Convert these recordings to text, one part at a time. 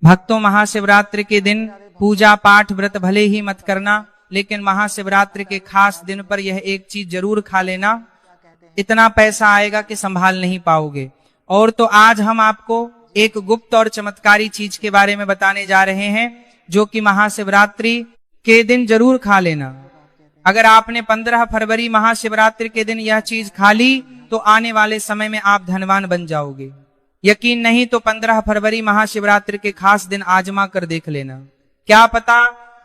भक्तों, महाशिवरात्रि के दिन पूजा पाठ व्रत भले ही मत करना, लेकिन महाशिवरात्रि के खास दिन पर यह एक चीज जरूर खा लेना। इतना पैसा आएगा कि संभाल नहीं पाओगे। और तो आज हम आपको एक गुप्त और चमत्कारी चीज के बारे में बताने जा रहे हैं, जो कि महाशिवरात्रि के दिन जरूर खा लेना। अगर आपने 15 फरवरी महाशिवरात्रि के दिन यह चीज खा ली तो आने वाले समय में आप धनवान बन जाओगे। यकीन नहीं तो 15 फरवरी महाशिवरात्रि के खास दिन आजमा कर देख लेना। क्या पता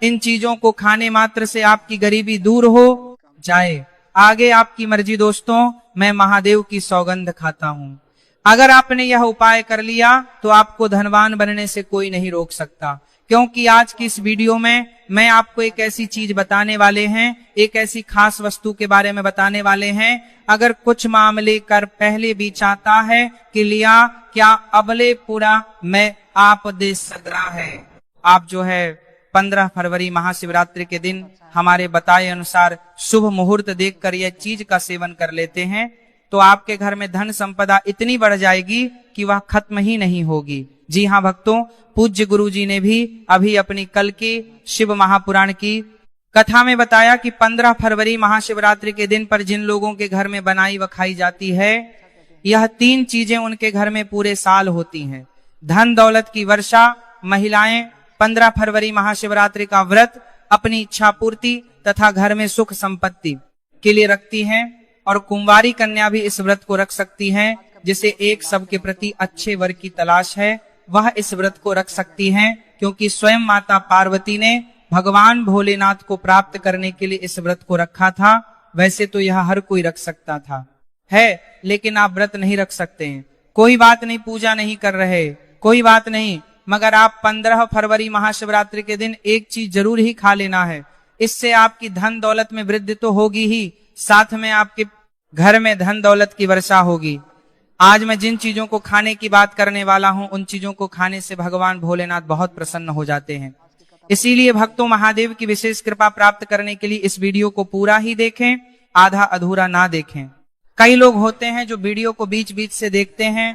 इन चीजों को खाने मात्र से आपकी गरीबी दूर हो जाए। आगे आपकी मर्जी दोस्तों, मैं महादेव की सौगंध खाता हूं। अगर आपने यह उपाय कर लिया तो आपको धनवान बनने से कोई नहीं रोक सकता, क्योंकि आज की इस वीडियो में मैं आपको एक ऐसी चीज बताने वाले हैं, एक ऐसी खास वस्तु के बारे में बताने वाले हैं। अगर कुछ मामले कर पहले भी चाहता है कि लिया क्या अबले पूरा मैं आप दे सकता है। आप जो है 15 फरवरी महाशिवरात्रि के दिन हमारे बताए अनुसार शुभ मुहूर्त देखकर यह चीज का सेवन कर लेते हैं तो आपके घर में धन संपदा इतनी बढ़ जाएगी कि वह खत्म ही नहीं होगी। जी हाँ भक्तों, पूज्य गुरु जी ने भी अभी अपनी कल की शिव महापुराण की कथा में बताया कि 15 फरवरी महाशिवरात्रि के दिन पर जिन लोगों के घर में बनाई व खाई जाती है, यह 3 चीजें उनके घर में पूरे साल होती हैं। धन दौलत की वर्षा। महिलाएं 15 फरवरी महाशिवरात्रि का व्रत अपनी इच्छा पूर्ति तथा घर में सुख संपत्ति के लिए रखती हैं, और कुंवारी कन्या भी इस व्रत को रख सकती हैं। जिसे एक सबके प्रति अच्छे वर की तलाश है वह इस व्रत को रख सकती हैं, क्योंकि स्वयं माता पार्वती ने भगवान भोलेनाथ को प्राप्त करने के लिए इस व्रत को रखा था। वैसे तो यह हर कोई रख सकता था है, लेकिन आप व्रत नहीं रख सकते हैं। कोई बात नहीं, पूजा नहीं कर रहे, कोई बात नहीं, मगर आप 15 फरवरी महाशिवरात्रि के दिन एक चीज जरूर ही खा लेना है। इससे आपकी धन दौलत में वृद्धि तो होगी ही, साथ में आपके घर में धन दौलत की वर्षा होगी। आज मैं जिन चीजों को खाने की बात करने वाला हूं, उन चीजों को खाने से भगवान भोलेनाथ बहुत प्रसन्न हो जाते हैं। इसीलिए भक्तों, महादेव की विशेष कृपा प्राप्त करने के लिए इस वीडियो को पूरा ही देखें, आधा अधूरा ना देखें। कई लोग होते हैं जो वीडियो को बीच बीच से देखते हैं,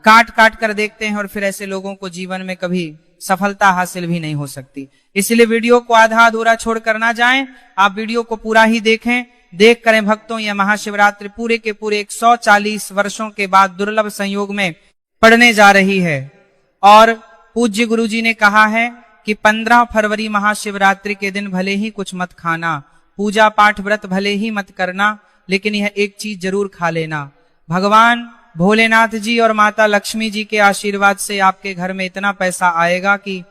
काट काट कर देखते हैं, और फिर ऐसे लोगों को जीवन में कभी सफलता हासिल भी नहीं हो सकती। इसलिए वीडियो को आधा अधूरा छोड़कर ना जाएं, आप वीडियो को पूरा ही देखें। देख करें भक्तों, यह महाशिवरात्रि पूरे के पूरे 140 वर्षों के बाद दुर्लभ संयोग में पड़ने जा रही है। और पूज्य गुरु जी ने कहा है कि 15 फरवरी महाशिवरात्रि के दिन भले ही कुछ मत खाना, पूजा पाठ व्रत भले ही मत करना, लेकिन यह एक चीज जरूर खा लेना। भगवान भोलेनाथ जी और माता लक्ष्मी जी के आशीर्वाद से आपके घर में इतना पैसा आएगा कि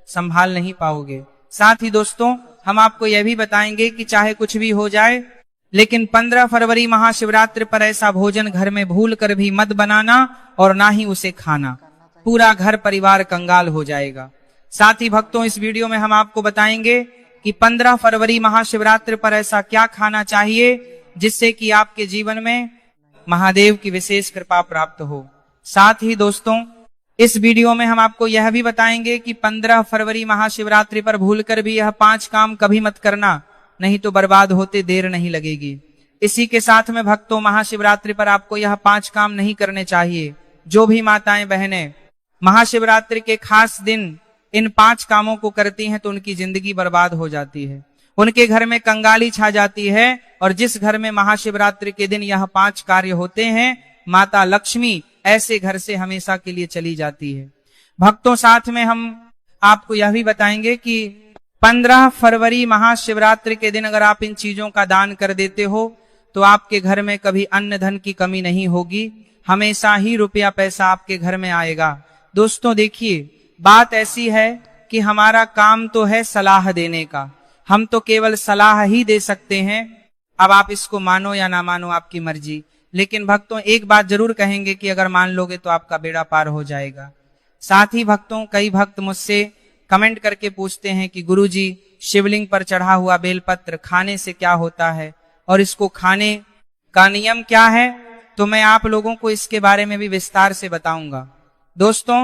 संभाल नहीं पाओगे। साथ ही दोस्तों, हम आपको यह भी बताएंगे कि चाहे कुछ भी हो जाए, लेकिन 15 फरवरी महाशिवरात्रि पर ऐसा भोजन घर में भूल कर भी मत बनाना और ना ही उसे खाना, पूरा घर परिवार कंगाल हो जाएगा। साथ ही भक्तों, इस वीडियो में हम आपको बताएंगे कि 15 फरवरी महाशिवरात्रि पर ऐसा क्या खाना चाहिए जिससे कि आपके जीवन में महादेव की विशेष कृपा प्राप्त हो। साथ ही दोस्तों, इस वीडियो में हम आपको यह भी बताएंगे कि 15 फरवरी महाशिवरात्रि पर भूलकर भी यह 5 काम कभी मत करना, नहीं तो बर्बाद होते देर नहीं लगेगी। इसी के साथ में भक्तों, महाशिवरात्रि पर आपको यह 5 काम नहीं करने चाहिए। जो भी माताएं बहनें महाशिवरात्रि के खास दिन इन 5 कामों को करती हैं तो उनकी जिंदगी बर्बाद हो जाती है, उनके घर में कंगाली छा जाती है। और जिस घर में महाशिवरात्रि के दिन यह 5 कार्य होते हैं, माता लक्ष्मी ऐसे घर से हमेशा के लिए चली जाती है। भक्तों, साथ में हम आपको यह भी बताएंगे कि 15 फरवरी महाशिवरात्रि के दिन अगर आप इन चीजों का दान कर देते हो तो आपके घर में कभी अन्न धन की कमी नहीं होगी, हमेशा ही रुपया पैसा आपके घर में आएगा। दोस्तों देखिए, बात ऐसी है कि हमारा काम तो है सलाह देने का, हम तो केवल सलाह ही दे सकते हैं। अब आप इसको मानो या ना मानो, आपकी मर्जी। लेकिन भक्तों, एक बात जरूर कहेंगे कि अगर मान लोगे तो आपका बेड़ा पार हो जाएगा। साथ ही भक्तों, कई भक्त मुझसे कमेंट करके पूछते हैं कि गुरुजी, शिवलिंग पर चढ़ा हुआ बेलपत्र खाने से क्या होता है और इसको खाने का नियम क्या है, तो मैं आप लोगों को इसके बारे में भी विस्तार से बताऊंगा। दोस्तों,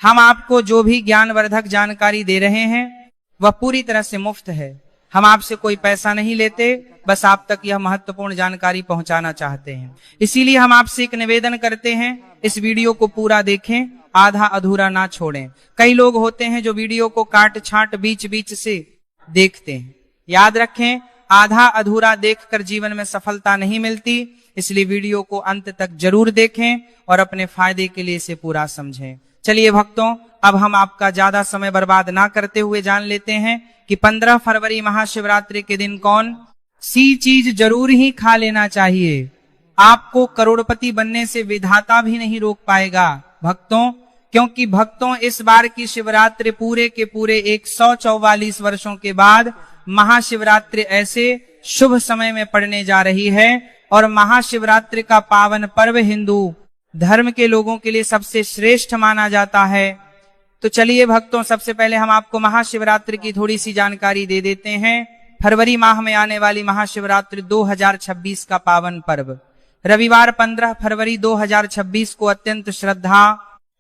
हम आपको जो भी ज्ञानवर्धक जानकारी दे रहे हैं वह पूरी तरह से मुफ्त है। हम आपसे कोई पैसा नहीं लेते, बस आप तक यह महत्वपूर्ण जानकारी पहुंचाना चाहते हैं। इसीलिए हम आपसे एक निवेदन करते हैं, इस वीडियो को पूरा देखें, आधा अधूरा ना छोड़ें। कई लोग होते हैं जो वीडियो को काट छांट बीच बीच से देखते हैं। याद रखें, आधा अधूरा देखकर जीवन में सफलता नहीं मिलती, इसलिए वीडियो को अंत तक जरूर देखें और अपने फायदे के लिए इसे पूरा समझें। चलिए भक्तों, अब हम आपका ज्यादा समय बर्बाद ना करते हुए जान लेते हैं कि 15 फरवरी महाशिवरात्रि के दिन कौन सी चीज जरूर ही खा लेना चाहिए। आपको करोड़पति बनने से विधाता भी नहीं रोक पाएगा भक्तों, क्योंकि भक्तों इस बार की शिवरात्रि पूरे के पूरे 144 वर्षों के बाद महाशिवरात्रि ऐसे शुभ समय में पड़ने जा रही है और महाशिवरात्रि का पावन पर्व हिंदू धर्म के लोगों के लिए सबसे श्रेष्ठ माना जाता है। तो चलिए भक्तों, सबसे पहले हम आपको महाशिवरात्रि की थोड़ी सी जानकारी दे देते हैं। फरवरी माह में आने वाली महाशिवरात्रि 2026 का पावन पर्व रविवार 15 फरवरी 2026 को अत्यंत श्रद्धा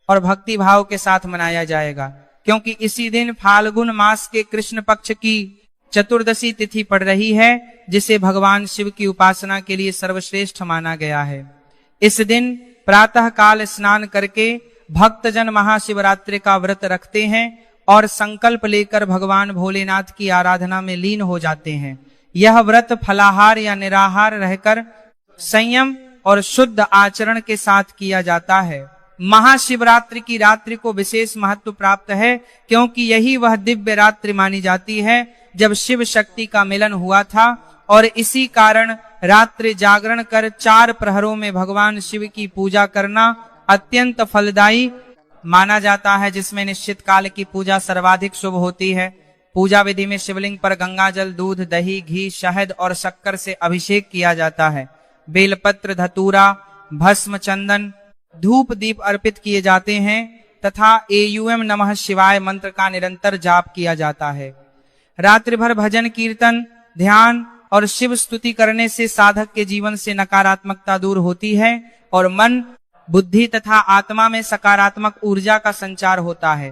और भक्ति भाव के साथ मनाया जाएगा, क्योंकि इसी दिन फाल्गुन मास के कृष्ण पक्ष की चतुर्दशी तिथि पड़ रही है, जिसे भगवान शिव की उपासना के लिए सर्वश्रेष्ठ माना गया है। इस दिन प्रातः काल स्नान करके भक्तजन महाशिवरात्रि का व्रत रखते हैं और संकल्प लेकर भगवान भोलेनाथ की आराधना में लीन हो जाते हैं। यह व्रत फलाहार या निराहार रहकर संयम और शुद्ध आचरण के साथ किया जाता है। महाशिवरात्रि की रात्रि को विशेष महत्व प्राप्त है, क्योंकि यही वह दिव्य रात्रि मानी जाती है जब शिव शक्ति का मिलन हुआ था, और इसी कारण रात्रि जागरण कर 4 प्रहरों में भगवान शिव की पूजा करना अत्यंत फलदायी माना जाता है, जिसमें निश्चित काल की पूजा सर्वाधिक शुभ होती है। पूजा विधि में शिवलिंग पर गंगाजल, दूध, दही, घी, शहद और शक्कर से अभिषेक किया जाता है। बेलपत्र, धतूरा, भस्म, चंदन, धूप, दीप अर्पित किए जाते हैं तथा एयूएम नमः शिवाय मंत्र का निरंतर जाप किया जाता है। रात्रि भर भजन, कीर्तन, ध्यान और शिव स्तुति करने से साधक के जीवन से नकारात्मकता दूर होती है और मन, बुद्धि तथा आत्मा में सकारात्मक ऊर्जा का संचार होता है।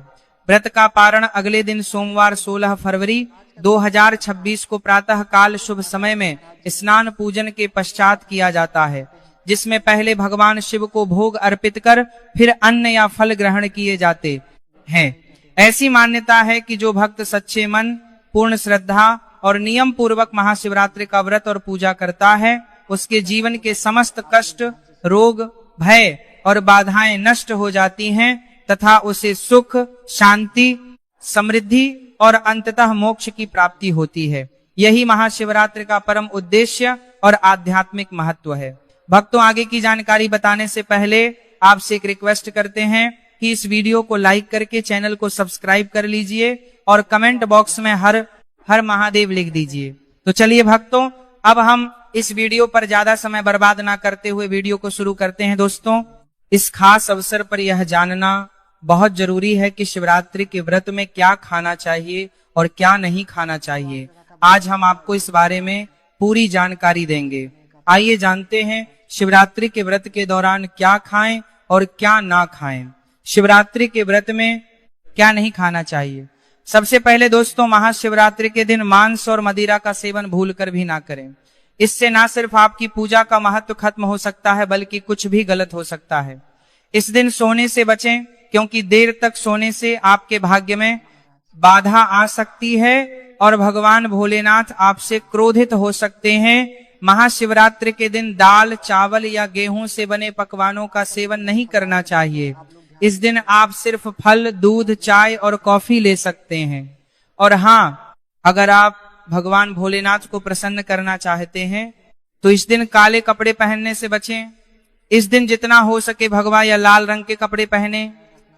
व्रत का पारण अगले दिन सोमवार 16 फरवरी 2026 को प्रातः काल शुभ समय में स्नान पूजन के पश्चात किया जाता है, जिसमें पहले भगवान शिव को भोग अर्पित कर फिर अन्न या फल ग्रहण किए जाते हैं। ऐसी मान्यता है कि जो भक्त सच्चे मन, पूर्ण श्रद्धा और नियम पूर्वक महाशिवरात्रि का व्रत और पूजा करता है, उसके जीवन के समस्त कष्ट, रोग, भय और बाधाएं नष्ट हो जाती हैं तथा उसे सुख, शांति, समृद्धि और अंततः मोक्ष की प्राप्ति होती है। यही महाशिवरात्रि का परम उद्देश्य और आध्यात्मिक महत्व है। भक्तों, आगे की जानकारी बताने से पहले आपसे एक रिक्वेस्ट करते हैं कि इस वीडियो को लाइक करके चैनल को सब्सक्राइब कर लीजिए और कमेंट बॉक्स में हर हर महादेव लिख दीजिए। तो चलिए भक्तों, अब हम इस वीडियो पर ज्यादा समय बर्बाद ना करते हुए वीडियो को शुरू करते हैं। दोस्तों, इस खास अवसर पर यह जानना बहुत जरूरी है कि शिवरात्रि के व्रत में क्या खाना चाहिए और क्या नहीं खाना चाहिए। आज हम आपको इस बारे में पूरी जानकारी देंगे। आइए जानते हैं शिवरात्रि के व्रत के दौरान क्या खाएं और क्या ना खाएं। शिवरात्रि के व्रत में क्या नहीं खाना चाहिए। सबसे पहले दोस्तों, महाशिवरात्रि के दिन मांस और मदिरा का सेवन भूलकर भी ना करें। इससे ना सिर्फ आपकी पूजा का महत्व खत्म हो सकता है, बल्कि कुछ भी गलत हो सकता है। इस दिन सोने से बचें, क्योंकि देर तक सोने से आपके भाग्य में बाधा आ सकती है और भगवान भोलेनाथ आपसे क्रोधित हो सकते हैं। महाशिवरात्रि के दिन दाल, चावल या गेहूं से बने पकवानों का सेवन नहीं करना चाहिए। इस दिन आप सिर्फ फल, दूध, चाय और कॉफी ले सकते हैं। और हाँ, अगर आप भगवान भोलेनाथ को प्रसन्न करना चाहते हैं तो इस दिन काले कपड़े पहनने से बचें। इस दिन जितना हो सके भगवा या लाल रंग के कपड़े पहने।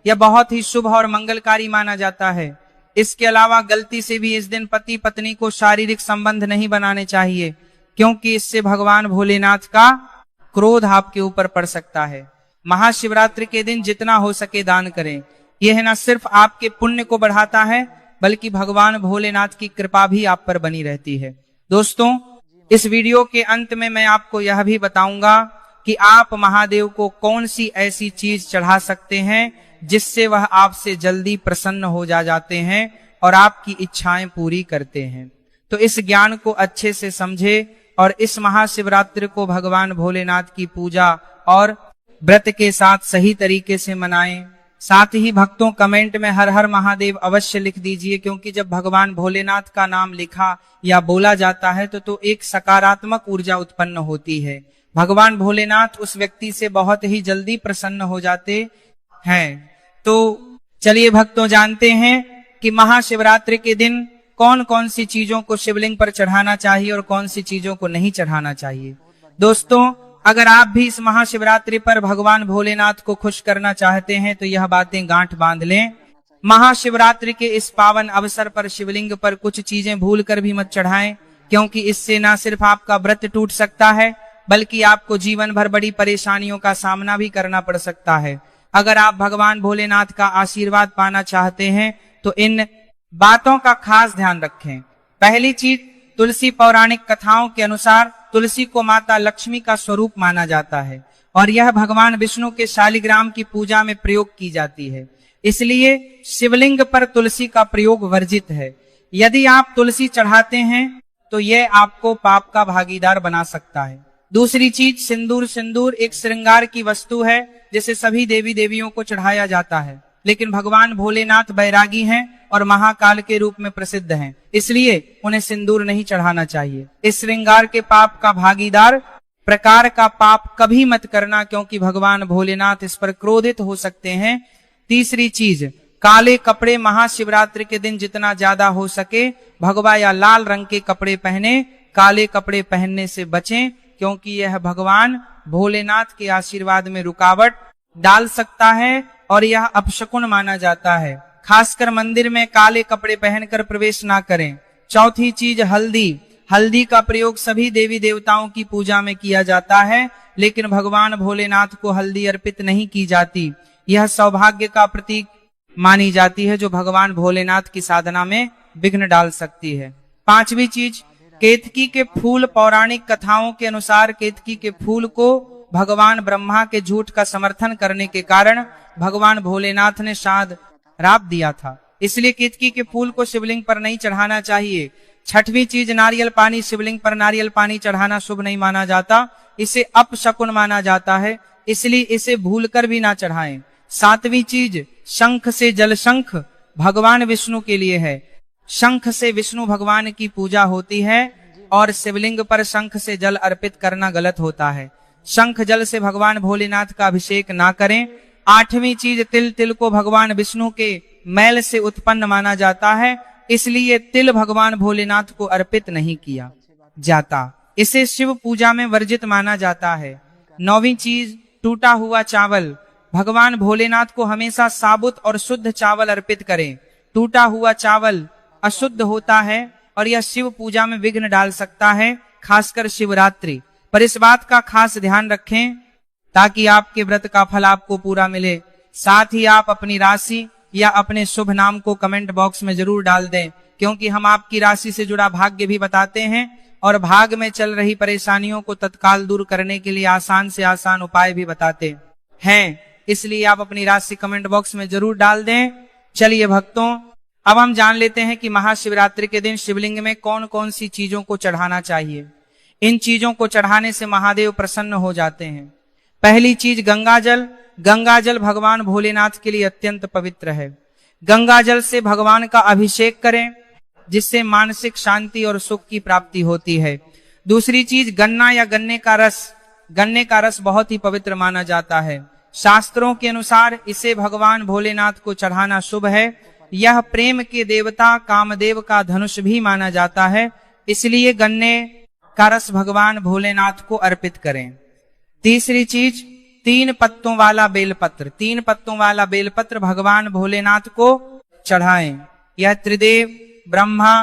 यह बहुत ही शुभ और मंगलकारी माना जाता है। इसके अलावा गलती से भी इस दिन पति पत्नी को शारीरिक संबंध नहीं बनाने चाहिए, क्योंकि इससे भगवान भोलेनाथ का क्रोध आपके ऊपर पड़ सकता है। महाशिवरात्रि के दिन जितना हो सके दान करें। यह न सिर्फ आपके पुण्य को बढ़ाता है, बल्कि भगवान भोलेनाथ की कृपा भी आप पर बनी रहती है। दोस्तों, इस वीडियो के अंत में मैं आपको यह भी बताऊंगा कि आप महादेव को कौन सी ऐसी चीज चढ़ा सकते हैं जिससे वह आपसे जल्दी प्रसन्न हो जाते हैं और आपकी इच्छाएं पूरी करते हैं। तो इस ज्ञान को अच्छे से समझे और इस महाशिवरात्रि को भगवान भोलेनाथ की पूजा और व्रत के साथ सही तरीके से मनाएं। साथ ही भक्तों कमेंट में हर हर महादेव अवश्य लिख दीजिए, क्योंकि जब भगवान भोलेनाथ का नाम लिखा या बोला जाता है तो एक सकारात्मक ऊर्जा उत्पन्न होती है। भगवान भोलेनाथ उस व्यक्ति से बहुत ही जल्दी प्रसन्न हो जाते हैं। तो चलिए भक्तों जानते हैं कि महाशिवरात्रि के दिन कौन कौन सी चीजों को शिवलिंग पर चढ़ाना चाहिए और कौन सी चीजों को नहीं चढ़ाना चाहिए। दोस्तों, अगर आप भी इस महाशिवरात्रि पर भगवान भोलेनाथ को खुश करना चाहते हैं तो यह बातें गांठ बांध लें। महाशिवरात्रि के इस पावन अवसर पर शिवलिंग पर कुछ चीजें भूल कर भी मत चढ़ाएं, क्योंकि इससे न सिर्फ आपका व्रत टूट सकता है बल्कि आपको जीवन भर बड़ी परेशानियों का सामना भी करना पड़ सकता है। अगर आप भगवान भोलेनाथ का आशीर्वाद पाना चाहते हैं तो इन बातों का खास ध्यान रखें। पहली चीज, तुलसी पौराणिक कथाओं के अनुसार तुलसी को माता लक्ष्मी का स्वरूप माना जाता है और यह भगवान विष्णु के शालिग्राम की पूजा में प्रयोग की जाती है। इसलिए शिवलिंग पर तुलसी का प्रयोग वर्जित है। यदि आप तुलसी चढ़ाते हैं तो यह आपको पाप का भागीदार बना सकता है। दूसरी चीज, सिंदूर एक श्रृंगार की वस्तु है जिसे सभी देवी देवियों को चढ़ाया जाता है, लेकिन भगवान भोलेनाथ बैरागी हैं और महाकाल के रूप में प्रसिद्ध हैं, इसलिए उन्हें सिंदूर नहीं चढ़ाना चाहिए। इस श्रृंगार के पाप का भागीदार प्रकार का पाप कभी मत करना, क्योंकि भगवान भोलेनाथ इस पर क्रोधित हो सकते हैं। तीसरी चीज, काले कपड़े महाशिवरात्रि के दिन जितना ज्यादा हो सके भगवा या लाल रंग के कपड़े पहने, काले कपड़े पहनने से बचें, क्योंकि यह भगवान भोलेनाथ के आशीर्वाद में रुकावट डाल सकता है और यह अपशकुन माना जाता है। खासकर मंदिर में काले कपड़े पहनकर प्रवेश ना करें। चौथी चीज, हल्दी का प्रयोग सभी देवी देवताओं की पूजा में किया जाता है, लेकिन भगवान भोलेनाथ को हल्दी अर्पित नहीं की जाती। यह सौभाग्य का प्रतीक मानी जाती है जो भगवान भोलेनाथ की साधना में विघ्न डाल सकती है। पांचवी चीज, केतकी के फूल। पौराणिक कथाओं के अनुसार केतकी के फूल को भगवान ब्रह्मा के झूठ का समर्थन करने के कारण भगवान भोलेनाथ ने शायद राप दिया था, इसलिए केतकी के फूल को शिवलिंग पर नहीं चढ़ाना चाहिए। छठवीं चीज, नारियल पानी। शिवलिंग पर नारियल पानी चढ़ाना शुभ नहीं माना जाता, इसे अपशकुन माना जाता है, इसलिए इसे भूलकर भी ना चढ़ाएं। सातवीं चीज, शंख से जल। शंख भगवान विष्णु के लिए है। शंख से विष्णु भगवान की पूजा होती है और शिवलिंग पर शंख से जल अर्पित करना गलत होता है। शंख जल से भगवान भोलेनाथ का अभिषेक ना करें। आठवीं चीज, तिल को भगवान विष्णु के मैल से उत्पन्न माना जाता है, इसलिए तिल भगवान भोलेनाथ को अर्पित नहीं किया जाता, इसे शिव पूजा में वर्जित माना जाता है। नौवीं चीज, टूटा हुआ चावल। भगवान भोलेनाथ को हमेशा साबुत और शुद्ध चावल अर्पित करें। टूटा हुआ चावल अशुद्ध होता है और यह शिव पूजा में विघ्न डाल सकता है, खासकर शिवरात्रि पर। इस बात का खास ध्यान रखें ताकि आपके व्रत का फल आपको पूरा मिले। साथ ही आप अपनी राशि या अपने शुभ नाम को कमेंट बॉक्स में जरूर डाल दें, क्योंकि हम आपकी राशि से जुड़ा भाग्य भी बताते हैं और भाग्य में चल रही परेशानियों को तत्काल दूर करने के लिए आसान से आसान उपाय भी बताते हैं, इसलिए आप अपनी राशि कमेंट बॉक्स में जरूर डाल दें। चलिए भक्तों, अब हम जान लेते हैं कि महाशिवरात्रि के दिन शिवलिंग में कौन कौन सी चीजों को चढ़ाना चाहिए। इन चीजों को चढ़ाने से महादेव प्रसन्न हो जाते हैं। पहली चीज, गंगाजल। गंगाजल भगवान भोलेनाथ के लिए अत्यंत पवित्र है। गंगाजल से भगवान का अभिषेक करें, जिससे मानसिक शांति और सुख की प्राप्ति होती है। दूसरी चीज, गन्ना या गन्ने का रस। गन्ने का रस बहुत ही पवित्र माना जाता है। शास्त्रों के अनुसार इसे भगवान भोलेनाथ को चढ़ाना शुभ है। यह प्रेम के देवता कामदेव का धनुष भी माना जाता है, इसलिए गन्ने का रस भगवान भोलेनाथ को अर्पित करें। तीसरी चीज, 3 पत्तों वाला बेलपत्र। 3 पत्तों वाला बेलपत्र भगवान भोलेनाथ को चढ़ाएं। यह त्रिदेव ब्रह्मा,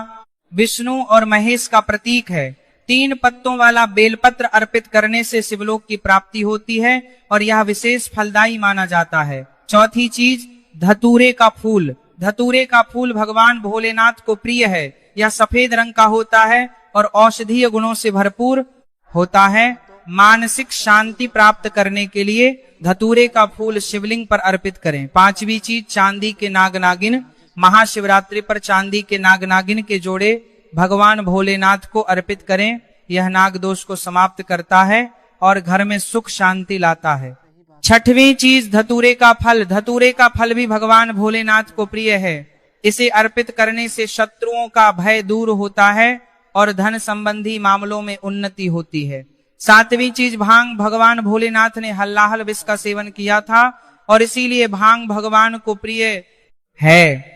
विष्णु और महेश का प्रतीक है। 3 पत्तों वाला बेलपत्र अर्पित करने से शिवलोक की प्राप्ति होती है और यह विशेष फलदायी माना जाता है। चौथी चीज, धतूरे का फूल। धतूरे का फूल भगवान भोलेनाथ को प्रिय है। यह सफेद रंग का होता है और औषधीय गुणों से भरपूर होता है। मानसिक शांति प्राप्त करने के लिए धतूरे का फूल शिवलिंग पर अर्पित करें। पांचवी चीज, चांदी के नाग नागिन। महाशिवरात्रि पर चांदी के नाग नागिन के जोड़े भगवान भोलेनाथ को अर्पित करें। यह नाग दोष को समाप्त करता है और घर में सुख शांति लाता है। छठवीं चीज धतूरे का फल। धतूरे का फल भी भगवान भोलेनाथ को प्रिय है। इसे अर्पित करने से शत्रुओं का भय दूर होता है और धन संबंधी मामलों में उन्नति होती है। सातवीं चीज भांग। भगवान भोलेनाथ ने हल्लाहल विष का सेवन किया था और इसीलिए भांग भगवान को प्रिय है।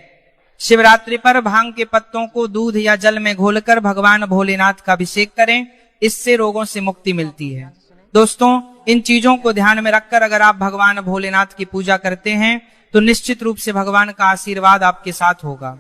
शिवरात्रि पर भांग के पत्तों को दूध या जल में घोलकर भगवान भोलेनाथ का अभिषेक करें, इससे रोगों से मुक्ति मिलती है। दोस्तों, इन चीजों को ध्यान में रखकर अगर आप भगवान भोलेनाथ की पूजा करते हैं तो निश्चित रूप से भगवान का आशीर्वाद आपके साथ होगा।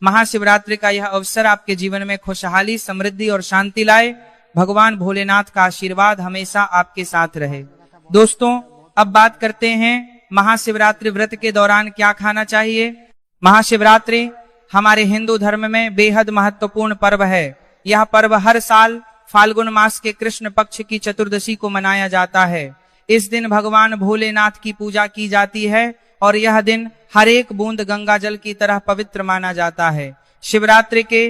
महाशिवरात्रि का यह अवसर आपके जीवन में खुशहाली, समृद्धि और शांति लाए। भगवान भोलेनाथ का आशीर्वाद हमेशा आपके साथ रहे। दोस्तों, अब बात करते हैं महाशिवरात्रि व्रत के दौरान क्या खाना चाहिए। महाशिवरात्रि हमारे हिंदू धर्म में बेहद महत्वपूर्ण पर्व है। यह पर्व हर साल फाल्गुन मास के कृष्ण पक्ष की चतुर्दशी को मनाया जाता है। इस दिन भगवान भोलेनाथ की पूजा की जाती है और यह दिन हर एक बूंद गंगा जल की तरह पवित्र माना जाता है। शिवरात्रि के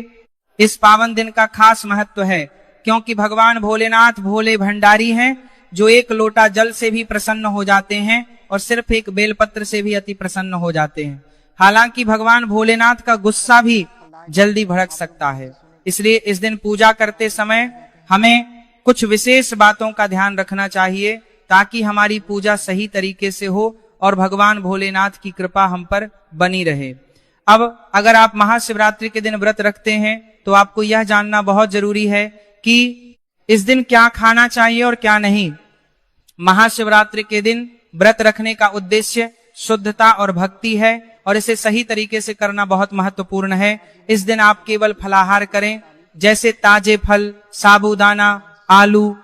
इस पावन दिन का खास महत्व है क्योंकि भगवान भोलेनाथ भोले भंडारी हैं, जो एक लोटा जल से भी प्रसन्न हो जाते हैं और सिर्फ एक बेलपत्र से भी अति प्रसन्न हो जाते हैं। हालांकि भगवान भोलेनाथ का गुस्सा भी जल्दी भड़क सकता है, इसलिए इस दिन पूजा करते समय हमें कुछ विशेष बातों का ध्यान रखना चाहिए ताकि हमारी पूजा सही तरीके से हो और भगवान भोलेनाथ की कृपा हम पर बनी रहे। अब अगर आप महाशिवरात्रि के दिन व्रत रखते हैं तो आपको यह जानना बहुत जरूरी है कि इस दिन क्या खाना चाहिए और क्या नहीं। महाशिवरात्रि के दिन व्रत रखने का उद्देश्य शुद्धता और भक्ति है और इसे सही तरीके से करना बहुत महत्वपूर्ण है। इस दिन आप केवल फलाहार करें, जैसे ताजे फल, साबूदाना, आलू,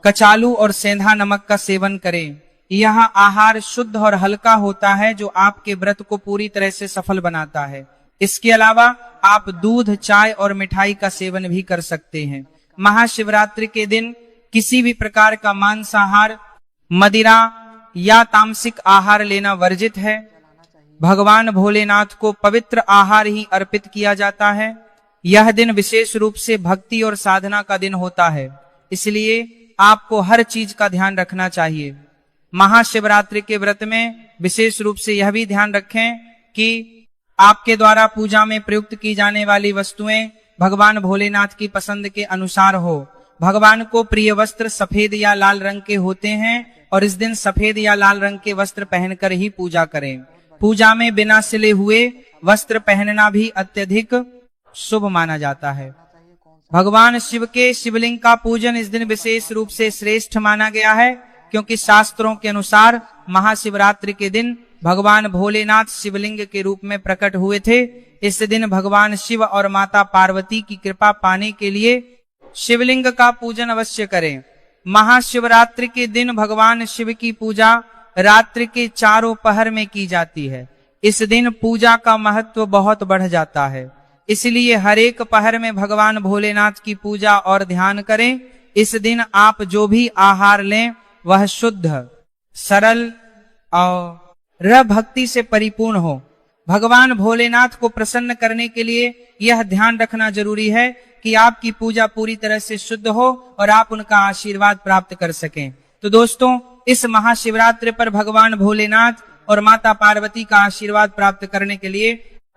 कचालू और सेंधा नमक का सेवन करें। यह आहार शुद्ध और हल्का होता है जो आपके व्रत को पूरी तरह से सफल बनाता है। इसके अलावा आप दूध, चाय और मिठाई का सेवन भी कर सकते हैं। महाशिवरात्रि के दिन किसी भी प्रकार का मांसाहार, मदिरा या तामसिक आहार लेना वर्जित है। भगवान भोलेनाथ को पवित्र आहार ही अर्पित किया जाता है। यह दिन विशेष रूप से भक्ति और साधना का दिन होता है, इसलिए आपको हर चीज का ध्यान रखना चाहिए। महाशिवरात्रि के व्रत में विशेष रूप से यह भी ध्यान रखें कि आपके द्वारा पूजा में प्रयुक्त की जाने वाली वस्तुएं भगवान भोलेनाथ की पसंद के अनुसार हो। भगवान को प्रिय वस्त्र सफेद या लाल रंग के होते हैं और इस दिन सफेद या लाल रंग के वस्त्र पहनकर ही पूजा करें। पूजा में बिना सिले हुए वस्त्र पहनना भी अत्यधिक शुभ माना जाता है। भगवान शिव के शिवलिंग का पूजन इस दिन विशेष रूप से श्रेष्ठ माना गया है क्योंकि शास्त्रों के अनुसार महाशिवरात्रि के दिन भगवान भोलेनाथ शिवलिंग के रूप में प्रकट हुए थे। इस दिन भगवान शिव और माता पार्वती की कृपा पाने के लिए शिवलिंग का पूजन अवश्य करें। महाशिवरात्रि के दिन भगवान शिव की पूजा रात्रि के चारों पहर में की जाती है। इस दिन पूजा का महत्व बहुत बढ़ जाता है, इसलिए हर एक पहर में भगवान भोलेनाथ की पूजा और ध्यान करें। इस दिन आप जो भी आहार लें वह शुद्ध, सरल और भक्ति से परिपूर्ण हो। भगवान भोलेनाथ को प्रसन्न करने के लिए यह ध्यान रखना जरूरी है कि आपकी पूजा पूरी तरह से शुद्ध हो और आप उनका आशीर्वाद प्राप्त कर सकें। तो दोस्तों, इस महाशिवरात्रि पर भगवान भोलेनाथ और माता पार्वती का आशीर्वाद प्राप्त करने के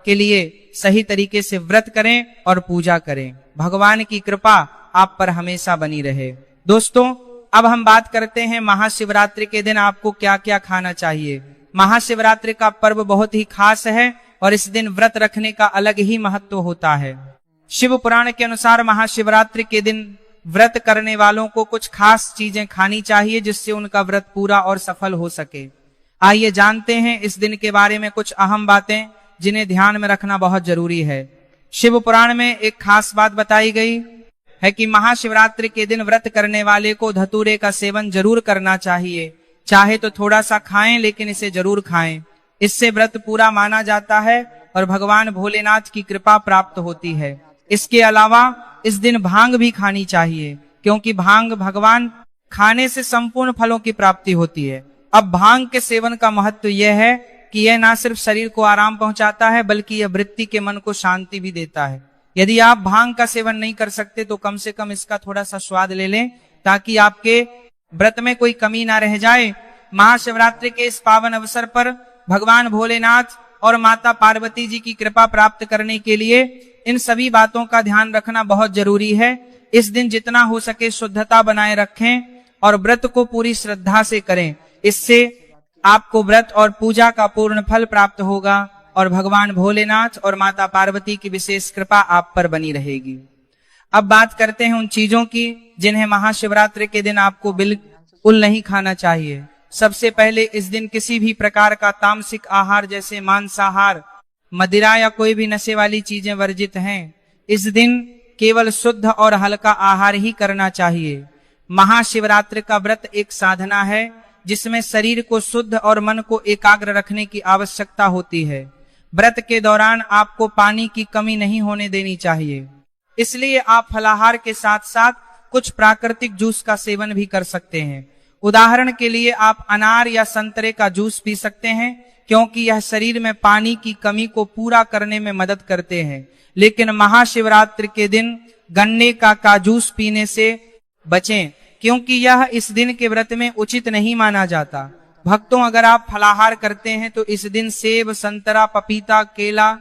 लिए सही तरीके से व्रत करें और पूजा करें। भगवान की कृपा आप पर हमेशा बनी रहे। दोस्तों, अब हम बात करते हैं महाशिवरात्रि के दिन आपको क्या क्या खाना चाहिए। महाशिवरात्रि का पर्व बहुत ही खास है और इस दिन व्रत रखने का अलग ही महत्व होता है। शिव पुराण के अनुसार महाशिवरात्रि के दिन व्रत करने वालों को कुछ खास चीजें खानी चाहिए जिससे उनका व्रत पूरा और सफल हो सके। आइए जानते हैं इस दिन के बारे में कुछ अहम बातें जिन्हें ध्यान में रखना बहुत जरूरी है। शिव पुराण में एक खास बात बताई गई है कि महाशिवरात्रि के दिन व्रत करने वाले को धतूरे का सेवन जरूर करना चाहिए। चाहे तो थोड़ा सा खाएं, लेकिन इसे जरूर खाएं। इससे व्रत पूरा माना जाता है और भगवान भोलेनाथ की कृपा प्राप्त होती है। इसके अलावा इस दिन भांग भी खानी चाहिए क्योंकि भांग भगवान खाने से संपूर्ण फलों की प्राप्ति होती है। अब भांग के सेवन का महत्व यह है कि यह न सिर्फ शरीर को आराम पहुंचाता है बल्कि यह वृत्ति के मन को शांति भी देता है। यदि आप भांग का सेवन नहीं कर सकते तो कम से कम इसका थोड़ा सा स्वाद ले लें, ताकि आपके व्रत में कोई कमी ना रह जाए। महाशिवरात्रि के इस पावन अवसर पर भगवान भोलेनाथ और माता पार्वती जी की कृपा प्राप्त करने के लिए इन सभी बातों का ध्यान रखना बहुत जरूरी है। इस दिन जितना हो सके शुद्धता बनाए रखें और व्रत को पूरी श्रद्धा से करें। इससे आपको व्रत और पूजा का पूर्ण फल प्राप्त होगा और भगवान भोलेनाथ और माता पार्वती की विशेष कृपा आप पर बनी रहेगी। अब बात करते हैं उन चीजों की जिन्हें महाशिवरात्रि के दिन आपको बिल्कुल नहीं खाना चाहिए। सबसे पहले इस दिन किसी भी प्रकार का तामसिक आहार जैसे मांसाहार, मदिरा या कोई भी नशे वाली चीजें वर्जित हैं। इस दिन केवल शुद्ध और हल्का आहार ही करना चाहिए। महाशिवरात्रि का व्रत एक साधना है जिसमें शरीर को शुद्ध और मन को एकाग्र रखने की आवश्यकता होती है। व्रत के दौरान आपको पानी की कमी नहीं होने देनी चाहिए, इसलिए आप फलाहार के साथ साथ कुछ प्राकृतिक जूस का सेवन भी कर सकते हैं। उदाहरण के लिए आप अनार या संतरे का जूस पी सकते हैं, क्योंकि यह शरीर में पानी की कमी को पूरा करने में मदद करते हैं। लेकिन महाशिवरात्रि के दिन गन्ने का जूस पीने से बचें, क्योंकि यह इस दिन के व्रत में उचित नहीं माना जाता। भक्तों, अगर आप फलाहार करते हैं तो इस दिन सेब, संतरा, पपीता, केला,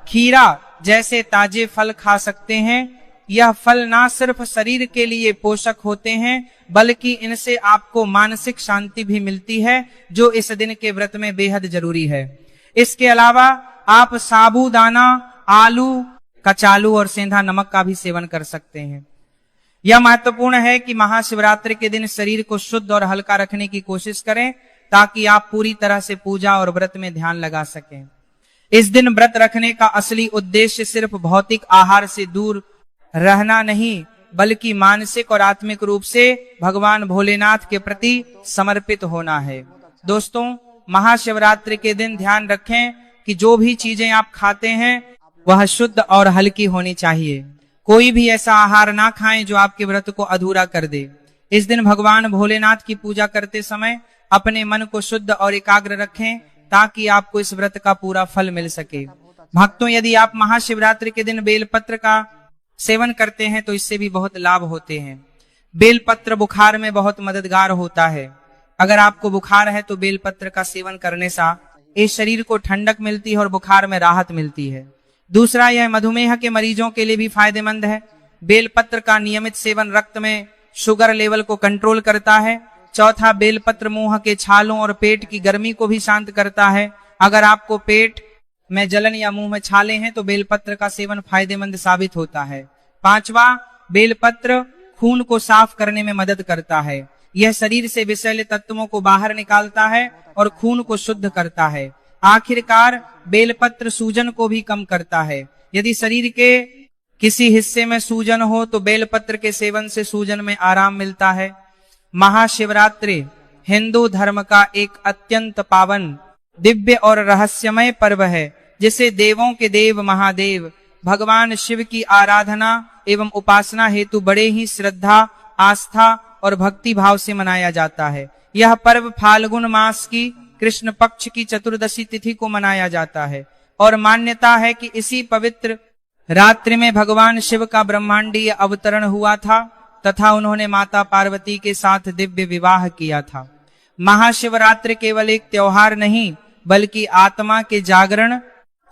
खीरा जैसे ताजे फल खा सकते हैं। यह फल ना सिर्फ शरीर के लिए पोषक होते हैं, बल्कि इनसे आपको मानसिक शांति भी मिलती है, जो इस दिन के व्रत में बेहद जरूरी है। इसके अलावा आप साबूदाना, आलू, कचालू और सेंधा नमक का भी सेवन कर सकते हैं। यह महत्वपूर्ण है कि महाशिवरात्रि के दिन शरीर को शुद्ध और हल्का रखने की कोशिश करें, ताकि आप पूरी तरह से पूजा और व्रत में ध्यान लगा सकें। इस दिन व्रत रखने का असली उद्देश्य सिर्फ भौतिक आहार से दूर रहना नहीं, बल्कि मानसिक और आत्मिक रूप से भगवान भोलेनाथ के प्रति समर्पित होना है। दोस्तों, महाशिवरात्रि के दिन ध्यान रखें कि जो भी चीजें आप खाते हैं वह शुद्ध और हल्की होनी चाहिए। कोई भी ऐसा आहार ना खाएं जो आपके व्रत को अधूरा कर दे। इस दिन भगवान भोलेनाथ की पूजा करते समय अपने मन को शुद्ध और एकाग्र रखें, ताकि आपको इस व्रत का पूरा फल मिल सके। भक्तों, यदि आप महाशिवरात्रि के दिन बेलपत्र का सेवन करते हैं तो इससे भी बहुत लाभ होते हैं। बेलपत्र बुखार में बहुत मददगार होता है। अगर आपको बुखार है तो बेलपत्र का सेवन करने से इस शरीर को ठंडक मिलती है और बुखार में राहत मिलती है। दूसरा, यह मधुमेह के मरीजों के लिए भी फायदेमंद है। बेलपत्र का नियमित सेवन रक्त में शुगर लेवल को कंट्रोल करता है। चौथा, बेलपत्र मुंह के छालों और पेट की गर्मी को भी शांत करता है। अगर आपको पेट में जलन या मुंह में छाले हैं तो बेलपत्र का सेवन फायदेमंद साबित होता है। पांचवा, बेलपत्र खून को साफ करने में मदद करता है। यह शरीर से विषैले तत्वों को बाहर निकालता है और खून को शुद्ध करता है। आखिरकार, बेलपत्र सूजन को भी कम करता है। यदि शरीर के किसी हिस्से में सूजन हो तो बेलपत्र के सेवन से सूजन में आराम मिलता है। महाशिवरात्रि हिंदू धर्म का एक अत्यंत पावन, दिव्य और रहस्यमय पर्व है, जिसे देवों के देव महादेव भगवान शिव की आराधना एवं उपासना हेतु बड़े ही श्रद्धा, आस्था और भक्ति भाव से मनाया जाता है। यह पर्व फाल्गुन मास की कृष्ण पक्ष की चतुर्दशी तिथि को मनाया जाता है और मान्यता है कि इसी पवित्र रात्रि में भगवान शिव का ब्रह्मांडीय अवतरण हुआ था तथा उन्होंने माता पार्वती के साथ दिव्य विवाह किया था। महाशिवरात्रि केवल एक त्योहार नहीं, बल्कि आत्मा के जागरण,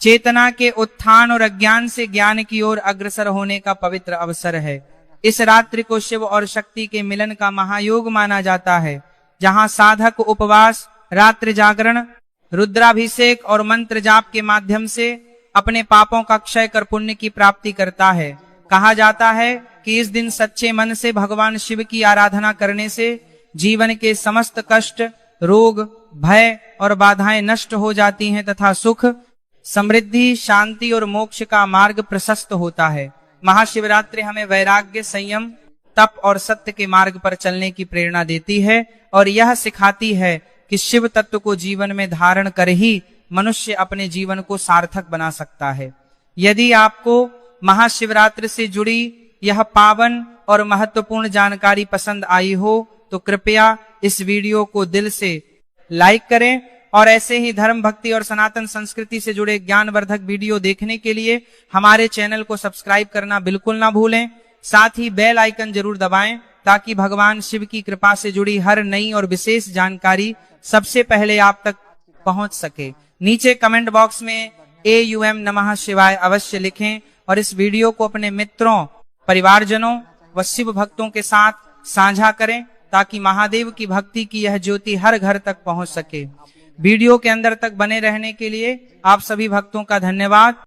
चेतना के उत्थान और अज्ञान से ज्ञान की ओर अग्रसर होने का पवित्र अवसर है। इस रात्रि को शिव और शक्ति के मिलन का महायोग माना जाता है, जहां साधक उपवास, रात्रि जागरण, रुद्राभिषेक और मंत्र जाप के माध्यम से अपने पापों का क्षय कर पुण्य की प्राप्ति करता है। कहा जाता है कि इस दिन सच्चे मन से भगवान शिव की आराधना करने से जीवन के समस्त कष्ट, रोग, भय और बाधाएं नष्ट हो जाती हैं तथा सुख, समृद्धि, शांति और मोक्ष का मार्ग प्रशस्त होता है। महाशिवरात्रि हमें वैराग्य, संयम, तप और सत्य के मार्ग पर चलने की प्रेरणा देती है और यह सिखाती है कि शिव तत्व को जीवन में धारण कर ही मनुष्य अपने जीवन को सार्थक बना सकता है। यदि आपको महाशिवरात्रि से जुड़ी यह पावन और महत्वपूर्ण जानकारी पसंद आई हो तो कृपया इस वीडियो को दिल से लाइक करें और ऐसे ही धर्म, भक्ति और सनातन संस्कृति से जुड़े ज्ञानवर्धक वीडियो देखने के लिए हमारे चैनल को सब्सक्राइब करना बिल्कुल ना भूलें। साथ ही बेल आइकन जरूर दबाएं ताकि भगवान शिव की कृपा से जुड़ी हर नई और विशेष जानकारी सबसे पहले आप तक पहुंच सके। नीचे कमेंट बॉक्स में AUM नमः शिवाय अवश्य लिखें और इस वीडियो को अपने मित्रों, परिवारजनों व शिव भक्तों के साथ साझा करें ताकि महादेव की भक्ति की यह ज्योति हर घर तक पहुंच सके। वीडियो के अंदर तक बने रहने के लिए आप सभी भक्तों का धन्यवाद।